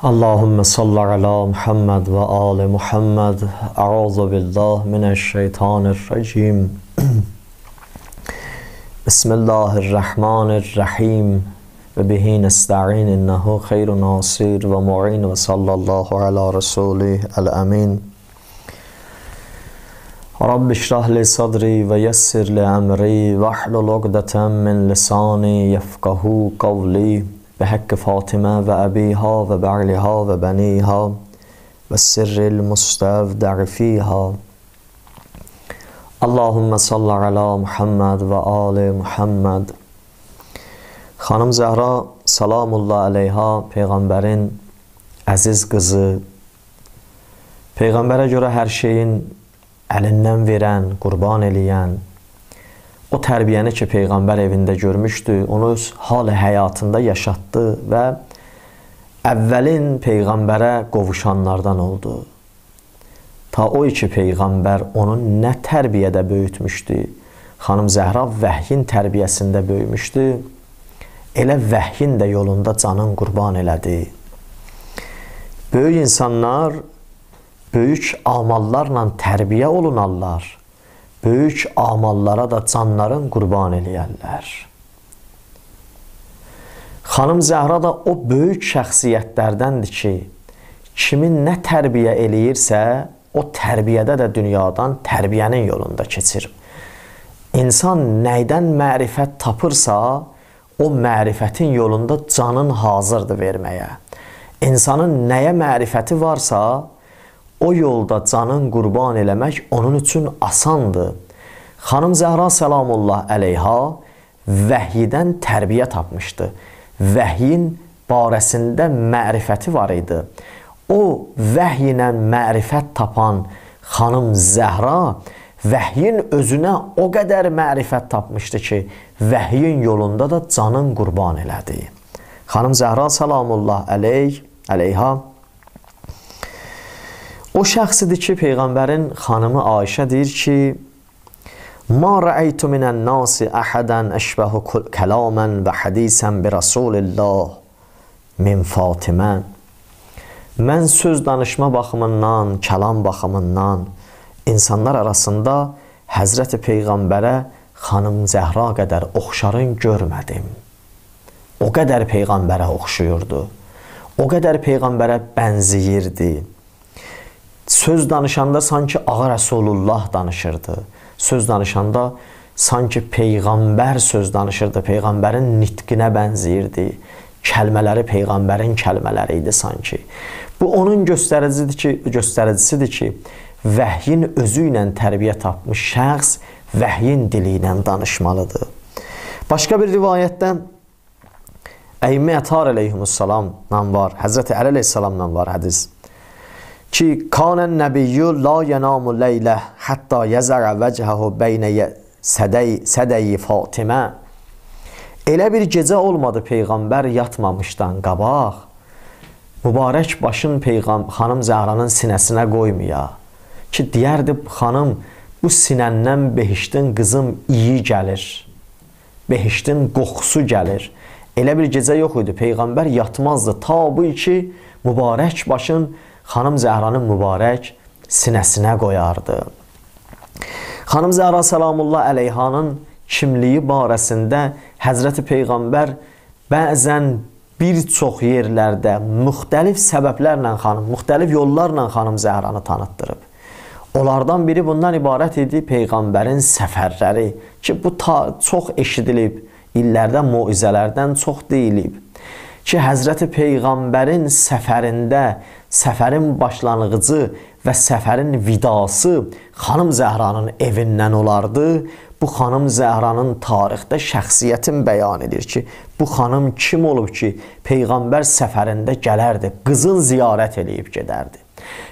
Allahümme salli ala Muhammed ve ali Muhammed. A'udhu billah mineşşeytanirracim. Bismillahirrahmanirrahim. Ve bihi nesta'in innehu hayrun nasir ve mu'in ve sallallahu ala rasulihil amin. Rabbi şrah li sadri ve yessir li emri ve ahlul ugdeten min lisani yefkahu kavli. بحق فاطمة وأبيها وبعلها وبنيها والسر المستودع فيها اللهم صل على محمد وآل محمد. Xanım Zəhra salamullah aleyha, Peyğəmbərin əziz qızı, Peyğəmbərə görə hər şeyin əlindən verən, qurban eləyən, o tərbiyəni ki, Peyğəmbər evində görmüşdü, onu öz hal-i həyatında yaşatdı və əvvəlin Peyğəmbərə qovuşanlardan oldu. Ta o ki, Peyğəmbər onu nə tərbiyədə böyütmüşdü, xanım Zəhra vəhyin tərbiyəsində böyümüşdü, elə vəhyin də yolunda canın qurban elədi. Böyük insanlar, böyük amallarla tərbiyə olunarlar. Böyük amallara da canların qurban eləyərlər. Xanım Zəhra da o böyük şəxsiyyətlərdəndir ki, kimin nə tərbiyə eləyirsə, o tərbiyədə də dünyadan tərbiyənin yolunda keçir. İnsan nəydən mərifət tapırsa, o mərifətin yolunda canın hazırdır verməyə. İnsanın nəyə mərifəti varsa, o yolda canın qurban eləmək onun üçün asandır. Xanım Zəhra salamullah əleyha vəhyidən tərbiyə tapmışdı. Vəhyin barəsində mərifəti var idi. O vəhy ilə mərifət tapan xanım Zəhra vəhyin özünə o qədər mərifət tapmışdı ki, vəhyin yolunda da canın qurban elədi. Xanım Zəhra salamullah əleyha o şəxsidir ki, Peyğəmbərin xanımı Ayşə deyir ki, "Ma ra'aytu minan nasi ahadan ashbahu kalaman və hadisan bi Rasulillah min Fatimə." Mən söz danışma baxımından, kəlam baxımından insanlar arasında Həzrəti Peyğəmbərə xanım Zəhra qədər oxşarın görmədim. O qədər Peyğəmbərə oxşuyurdu. O qədər Peyğəmbərə bənziyirdi. Söz danışanda sanki Ağa Rəsulullah danışırdı. Söz danışanda sanki Peyğəmbər söz danışırdı. Peyğəmbərin nitqinə bənziyirdi. Kəlmələri Peyğəmbərin kəlmələri idi sanki. Bu onun göstəricisidir ki, vəhyin özü ilə tərbiyə tapmış şəxs vəhyin dili ilə danışmalıdır. Başqa bir rivayətdə Əymə Ətar əleyhissalamla var, Həzrəti Əli əleyhissalamla var hədis. Ki, "Kânən nəbiyyü la yenamu leylə hatta yazara vəchəhu beynə sədəyi Fatimə." Elə bir gecə olmadı Peyğəmbər yatmamışdan qabaq, mübarək başın xanım Zəhranın sinəsinə qoymaya. Ki, deyərdi, xanım, bu sinəndən behiştin qızım iyi gəlir. Behiştin qoxusu gəlir. Elə bir gecə yox idi, Peyğəmbər yatmazdı. Ta bu ki, mübarək başın xanım Zəhranın mübarək sinəsinə qoyardı. Xanım Zəhra salamullah əleyhanın kimliyi barəsində Həzrəti Peyğəmbər bəzən bir çox yerlərdə müxtəlif səbəblərlə müxtəlif yollarla xanım Zəhranı tanıtdırıb. Onlardan biri bundan ibarət idi, Peyğəmbərin səfərləri ki, bu çox eşidilib, illərdə muizələrdən çox deyilib. Ki, Həzrəti Peyğəmbərin səfərində, səfərin başlanğıcı və səfərin vidası xanım Zəhranın evindən olardı. Bu xanım Zəhranın tarixdə şəxsiyyətin bəyan edir ki, bu xanım kim olub ki, Peyğəmbər səfərində gələrdi, qızın ziyarət eləyib gedərdi.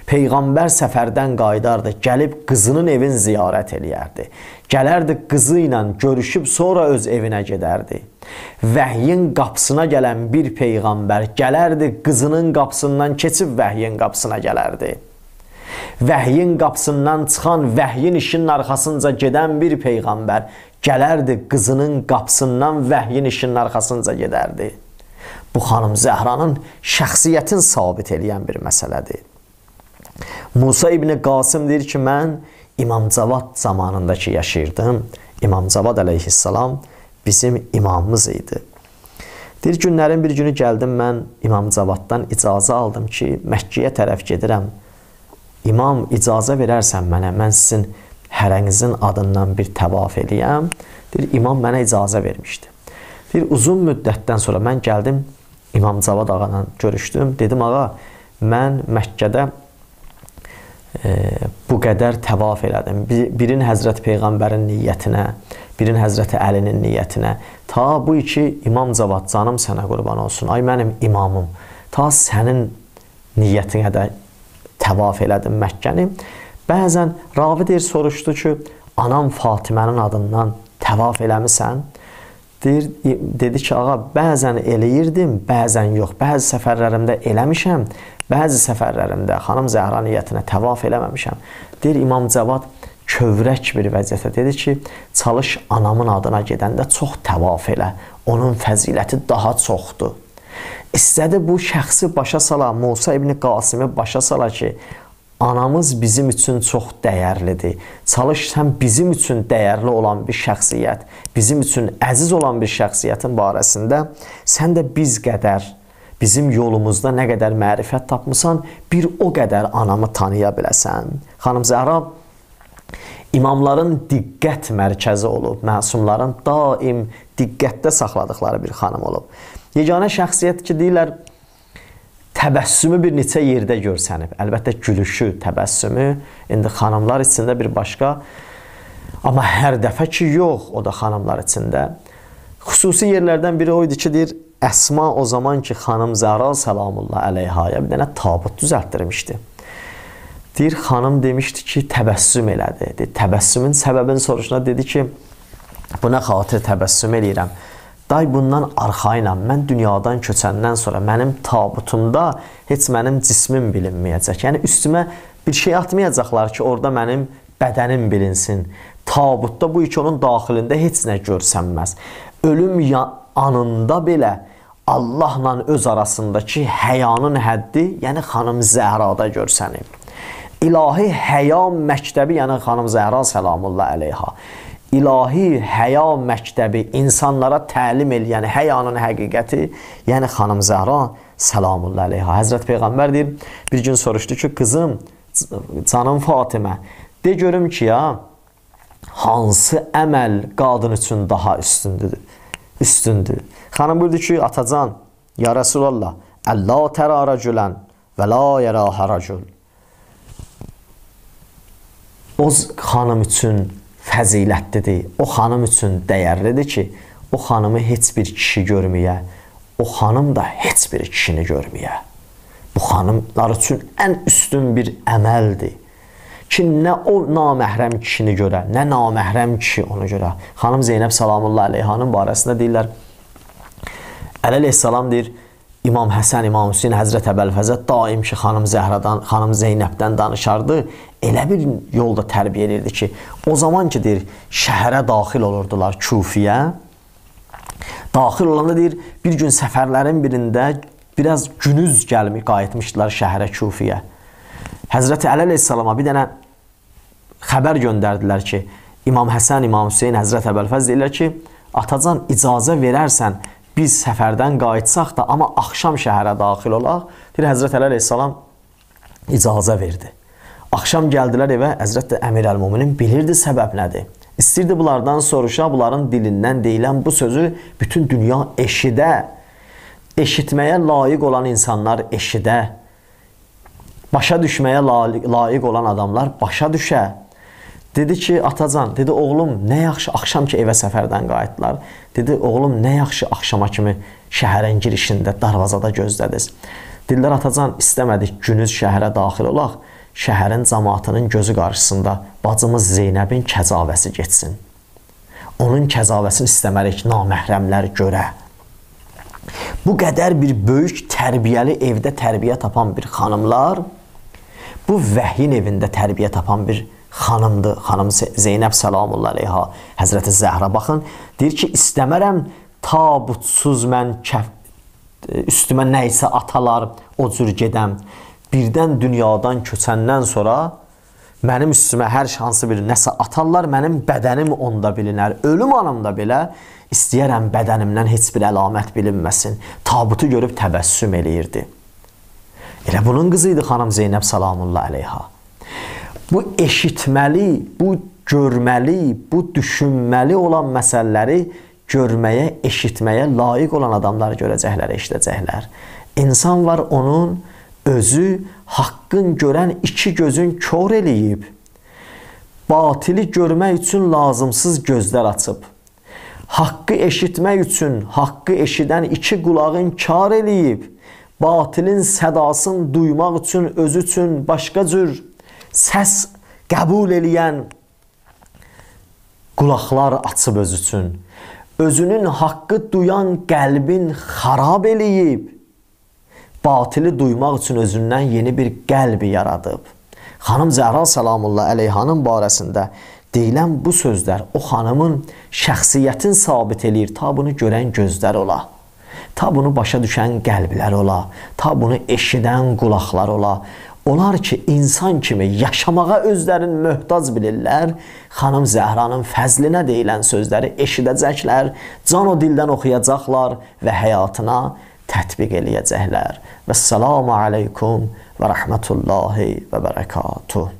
Peyğəmbər səfərdən qayıdardı, gəlib qızının evin ziyarət eləyərdi. Gələrdi qızı ilə görüşüb sonra öz evinə gedərdi. Vəhyin qapısına gələn bir Peyğəmbər gələrdi qızının qapısından keçib vəhyin qapısına gələrdi. vəhyin qapısından çıxan, vəhyin işinin arxasınca gedən bir peyğəmbər gələrdi, qızının qapısından vəhyin işinin arxasınca gedərdi. Bu xanım Zəhranın şəxsiyyətini sabit edən bir məsələdir. Musa ibn Qasım deyir ki, mən İmam Cavad zamanındakı yaşayırdım. İmam Cavad əleyhissalam bizim imamımız idi. Deyir, günlərin bir günü gəldim, mən İmam Cavaddan icazə aldım ki, Məkkəyə tərəf gedirəm. İmam, icazə verərsən mənə, mən sizin hərənizin adından bir təvaf eləyəm. Deyir, İmam mənə icazə vermişdi. Deyir, uzun müddətdən sonra mən gəldim, İmam Cavad ağayla görüşdüm. Dedim, ağa, mən Məkkədə bu qədər təvaf elədim. Birin Həzrət Peyğəmbərin niyyətinə, birin Həzrəti Əlinin niyyətinə. Ta bu iki İmam Cavad, canım sənə qurban olsun. Ay mənim imamım. Ta sənin niyyətinə də təvaf elədim Məkkəni. Bəzən ravi deyir, soruşdu ki, anam Fatimənin adından təvaf eləmisən? Dedi ki, ağa, bəzən eləyirdim, bəzən yox. Bəzi səfərlərimdə eləmişəm, bəzi səfərlərimdə xanım Zəhra niyyətinə təvaf eləməmişəm. Deyir, İmam Cavad kövrək bir vəziyyətə dedi ki, çalış anamın adına gedəndə çox təvaf elə. Onun fəziləti daha çoxdur. İstədi bu şəxsi başa sala, Musa ibn Qasimi başa sala ki, anamız bizim üçün çox dəyərlidir. Çalış sən bizim üçün dəyərli olan bir şəxsiyyət, bizim üçün əziz olan bir şəxsiyyətin barəsində sən də biz qədər, bizim yolumuzda nə qədər mərifət tapmısan, bir o qədər anamı tanıya biləsən. Xanım Zəhra imamların diqqət mərkəzi olub, məsumların daim diqqətdə saxladıqları bir xanım olub. Yeganə şəxsiyyət ki, deyirlər, təbəssümü bir neçə yerdə görsənib. Əlbəttə gülüşü, təbəssümü indi xanımlar içində bir başqa, amma hər dəfə ki, yox, o da xanımlar içində. Xüsusi yerlərdən biri o idi ki, deyir, Əsma o zaman ki, xanım Zəhra salamullah əleyhaya bir dənə tabut düzəltdirmişdi. Deyir, xanım demişdi ki, təbəssüm elədi. Təbəssümün səbəbini soruşuna dedi ki, buna xatir təbəssüm eləyirəm. Day bundan arxayla, mən dünyadan köçəndən sonra mənim tabutumda heç mənim cismim bilinməyəcək. Yəni, üstümə bir şey atmayacaqlar ki, orada mənim bədənim bilinsin. Tabutda bu iki onun daxilində heç nə görsənməz. Ölüm anında belə Allahla öz arasındakı həyanın həddi, yəni xanım Zəhrada görsənib. İlahi həya məktəbi, yəni xanım Zəhra salamullah əleyha. İlahi həya məktəbi, insanlara təlim eləyən həyanın həqiqəti, yəni xanım Zəhra salamullah əleyha. Həzrət Peyğəmbər deyir, bir gün soruşdu ki, qızım, canım Fatimə, de görüm ki, ya, hansı əməl qadın üçün daha üstündür? Xanım buyurdu ki, atacan, ya Rəsulallah, Əllə tərə rəculən və la yərəhə rəcul. O xanım üçün fəzilətlidir, o xanım üçün dəyərlidir ki, o xanımı heç bir kişi görməyə, o xanım da heç bir kişini görməyə. Bu xanımlar üçün ən üstün bir əməldir ki, nə o naməhrəm kişini görə, nə naməhrəm kişi onu görə. Xanım Zeynəb salamullah əleyhanın barəsində deyirlər, Əleyhissalam deyir, İmam Həsən, İmam Hüseyin, Həzrət Əbəlfəzə daim ki, xanım Zəhradan, xanım Zeynəbdən danışardı, elə bir yolda tərbiyə edirdi ki, o zaman ki, deyir, şəhərə daxil olurdular, Kufiyə. Daxil olanda deyir, bir gün səfərlərin birində biraz günüz gəlməyib, qayıtmışdılar şəhərə Kufiyə. Həzrəti Əleyhissalama bir dənə xəbər göndərdilər ki, İmam Həsən, İmam Hüseyin, Həzrət Əbəlfəz deyirlər ki, atacan icazə verərsən, biz səfərdən qayıtsaq da, amma axşam şəhərə daxil olaq. Deyir, Həzrət Əleyhissalam icazə verdi. Axşam gəldilər evə, Həzrət Əmir Əl-Muminin bilirdi səbəb nədir. İstirdi bunlardan soruşa, bunların dilindən deyilən bu sözü bütün dünya eşidə, eşitməyə layiq olan insanlar eşidə, başa düşməyə layiq olan adamlar başa düşə. Dedi ki, atacan, dedi, oğlum, nə yaxşı axşam ki evə səfərdən qayıtdılar. Dedi, oğlum, nə yaxşı axşama kimi şəhərin girişində, darvazada gözlədiz. Dedilər, atacan, istəmədik günüz şəhərə daxil olaq, şəhərin cəmaatının gözü qarşısında bacımız Zeynəbin kəcavəsi geçsin. Onun kəcavəsini istəmərik naməhrəmlər görə. Bu qədər bir böyük tərbiyəli evdə tərbiyə tapan bir xanımlar, bu vəhyin evində tərbiyə tapan bir xanımdır. Xanım Zeynəb salamullah əleyha Həzrəti Zəhra. Baxın, deyir ki, istəmərəm tabutsuz mən üstümə nə isə atalar o cür gedəm. Birdən dünyadan köçəndən sonra mənim üstümə hər hansı bir nəsə atarlar, mənim bədənim onda bilinər. Ölüm anımda belə istəyərəm bədənimdən heç bir əlamət bilinməsin. Tabutu görüb təbəssüm eləyirdi. Elə bunun qızı idi xanım Zeynəb salamullah əleyha. Bu eşitməli, bu görməli, bu düşünməli olan məsələləri görməyə, eşitməyə layiq olan adamlar görəcəklər, eşidəcəklər. İnsan var, onun özü haqqın görən iki gözün kör eləyib, batili görmək üçün lazımsız gözlər açıb, haqqı eşitmək üçün haqqı eşidən iki qulağın kar eləyib, batilin sədasını duymaq üçün özü üçün başqa cür səs qəbul eləyən qulaqlar açıb özü üçün, özünün haqqı duyan qəlbin xarab eləyib, batili duymaq üçün özündən yeni bir qəlbi yaradıb. Xanım Zəhra salamullah əleyhanın barəsində deyilən bu sözlər o xanımın şəxsiyyətini sabit eləyir. Ta bunu görən gözlər ola, ta bunu başa düşən qəlblər ola, ta bunu eşidən qulaqlar ola. Onlar ki, insan kimi yaşamağa özlərini möhtac bilirlər, xanım Zəhranın fəzlinə deyilən sözləri eşidəcəklər, can o dildən oxuyacaqlar və həyatına tətbiq eləyəcəklər. Vəssalamu aleykum və rəhmətullahi və bərəkatuh.